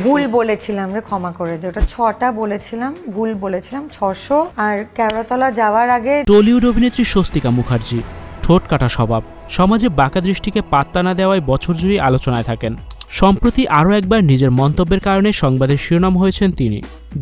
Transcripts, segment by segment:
ভুল বলেছিলাম রে, ক্ষমা করে দে, ওটা 6টা বলেছিলাম, ভুল বলেছিলাম 600। আর কেওড়াতলা যাওয়ার আগে টলিউড অভিনেত্রী স্বস্তিকা মুখার্জি ঠোঁট কাটা স্বভাব, সমাজে বাঁকা দৃষ্টিকে পাত্তা না দেওয়ায় বছর জুড়ে আলোচনায় থাকেন। সম্প্রতি আরও একবার নিজের মন্তব্যের কারণে সংবাদের শিরোনাম হয়েছেন তিনি।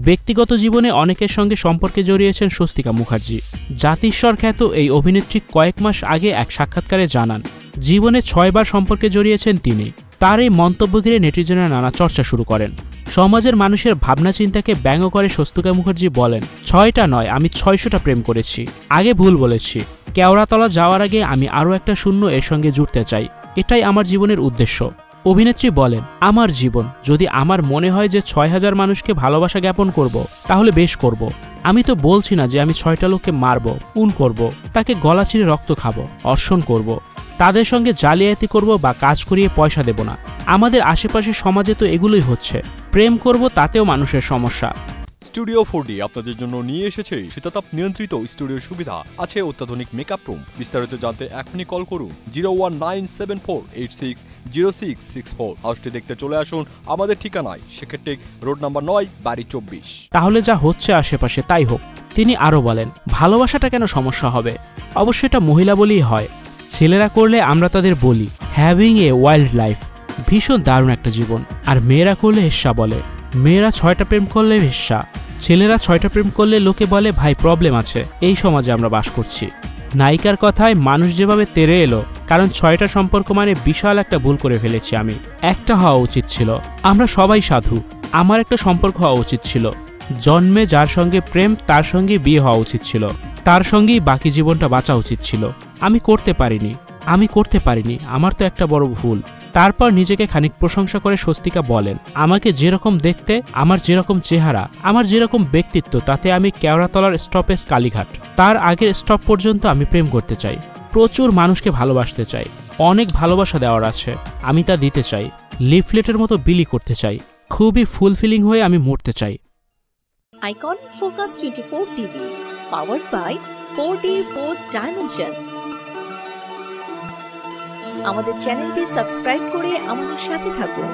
ব্যক্তিগত জীবনে অনেকের সঙ্গে সম্পর্কে জড়িয়েছেন স্বস্তিকা মুখার্জি। জাতিস্বর খ্যাত এই অভিনেত্রী কয়েক মাস আগে এক সাক্ষাৎকারে জানান, জীবনে 6 বার সম্পর্কে জড়িয়েছেন তিনি। তার এই মন্তব্য ঘিরে নেটিজেনরা নানা চর্চা শুরু করেন। সমাজের মানুষের ভাবনা চিন্তাকে ব্যঙ্গ করে স্বস্তিকা মুখার্জি বলেন, 6টা নয়, আমি 600টা প্রেম করেছি। আগে ভুল বলেছি। কেওড়াতলা যাওয়ার আগে আমি আরও একটা শূন্য এর সঙ্গে জুড়তে চাই, এটাই আমার জীবনের উদ্দেশ্য। অভিনেত্রী বলেন, আমার জীবন, যদি আমার মনে হয় যে 6000 মানুষকে ভালোবাসা জ্ঞাপন করব, তাহলে বেশ করব। আমি তো বলছি না যে আমি 6টা লোককে মারব, খুন করব, তাকে গলা চিরে রক্ত খাবো, অর্ষণ করব, তাদের সঙ্গে জালিয়াতি করব বা কাজ করিয়ে পয়সা দেব না। আমাদের আশেপাশের সমাজে তো এগুলোই হচ্ছে। প্রেম করব, তাতেও মানুষের সমস্যা। স্টুডিও 4D আপনাদের জন্য নিয়ে এসেছে শীতাতাপ নিয়ন্ত্রিত স্টুডিও সুবিধা, আছে অত্যাধুনিক মেকআপ রুম। বিস্তারিত জানতে এখনই কল করুন 01974860664। হাউসটি দেখতে চলে আসুন আমাদের ঠিকানায় সেক্ষেত্রে রোড নাম্বার 9, বাড়ি 24। তাহলে যা হচ্ছে আশেপাশে তাই হোক। তিনি আরও বলেন, ভালোবাসাটা কেন সমস্যা হবে? অবশ্য এটা মহিলা বলেই হয়। ছেলেরা করলে আমরা তাদের বলি হ্যাভিং এ ওয়াইল্ড লাইফ, ভীষণ দারুণ একটা জীবন। আর মেয়েরা করলে হেস্যা বলে। মেয়েরা 6টা প্রেম করলে হেস্যা, ছেলেরা 6টা প্রেম করলে লোকে বলে ভাই প্রবলেম আছে। এই সমাজে আমরা বাস করছি। নায়িকার কথায় মানুষ যেভাবে তেরে এলো, কারণ 6টা সম্পর্ক মানে বিশাল একটা ভুল করে ফেলেছি আমি। একটা হওয়া উচিত ছিল। আমরা সবাই সাধু। আমার একটা সম্পর্ক হওয়া উচিত ছিল। জন্মে যার সঙ্গে প্রেম তার সঙ্গে বিয়ে হওয়া উচিত ছিল, তার সঙ্গেই বাকি জীবনটা বাঁচা উচিত ছিল। আমি করতে পারিনি। আমার তো একটা বড় ভুল। তারপর নিজেকে খানিক প্রশংসা করে স্বস্তিকা বলেন, আমাকে যেরকম দেখতে, আমার যেরকম চেহারা, আমার যেরকম ব্যক্তিত্ব, তাতে আমি কেওড়াতলার স্টপেজ কালীঘাট, তার আগের স্টপ পর্যন্ত আমি প্রেম করতে চাই। প্রচুর মানুষকে ভালোবাসতে চাই। অনেক ভালোবাসা দেওয়ার আছে, আমি তা দিতে চাই। লিফলেটের মতো বিলি করতে চাই। খুবই ফুলফিলিং হয়ে আমি মরতে চাই। Icon focus 24 TV, powered by 4D Fourth Dimension। আমাদের চ্যানেলটি সাবস্ক্রাইব করে আমাদের সাথে থাকুন।